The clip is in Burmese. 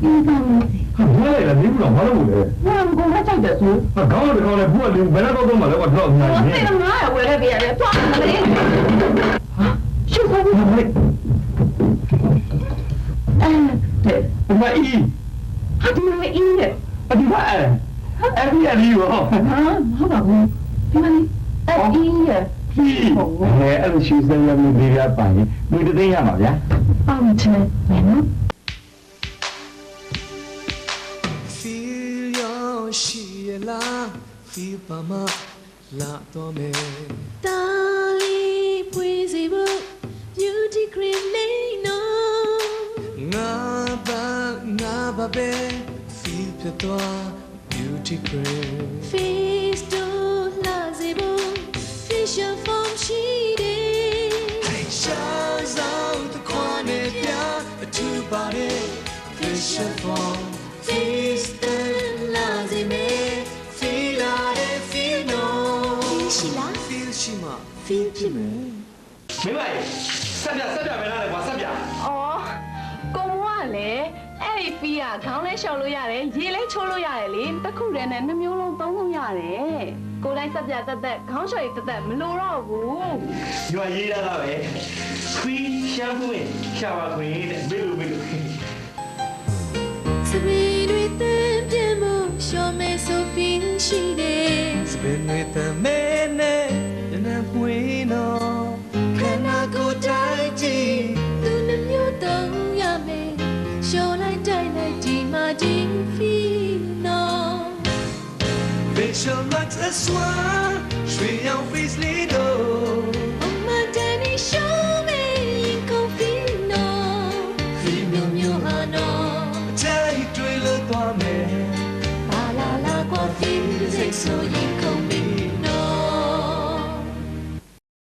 လေလေဘူးတော့မလုပ်ဘူးလေဘာကိုမကြိုက်တယ်ဆိုခေါင်းတခေါင်းနဲ့ဘူးကလေဘယ်တော့တော့မှလည်းတော့အများကြီးနေတယ်ငါရဝယ်ခဲ့ပြရတယ်သွားမလေးရှုပ်သွားပြီအဲ့မအီဟာဒီမအီရဲ့အဒီဘာအဲ့ဒီအလီရောဟာဟုတ်ပါဘူးဒီမလေးအဲ့အီရဲ့အဲ့လိုရှူစမ်းရမှုလေးရပါရင်လူတသိန်းရမှာဗျာဟုတ်ချင်မယ်နော် Feel your sheila feel pama la to me Dali puisibu beauty cream no nga ba be feel pya beauty cream face to lazibu facial form she did shines out the corner pya two body facial form face to lazibu feel out feel no Sheila feel shima feel me မင်းလိုက်ဆက်ပြပဲလားလေကွာဆက်ပြ အော်ကိုမွားကလည်းအဲ့ဒီဖီးကခေါင်းလဲလျှော်လို့ရတယ်ရေလဲချိုးလို့ရတယ်လေတစ်ခုတည်းနဲ့နှမျိုးလုံးသုံးလို့ရတယ်ကိုတိုင်းဆက်ပြတက်တက်ခေါင်းလျှော်ရည်တက်တက်မလိုတော့ဘူး ရွာရေးတာကပဲခွေးရှားခွေးရှာပါခွေးတဲ့မေလို့ Sweet with them demo show me so feel she did spin with the man and a bueno can I go die Tu nem yo dong ya me show like die like di ma ding feel no Facial lights a swan, sweet your face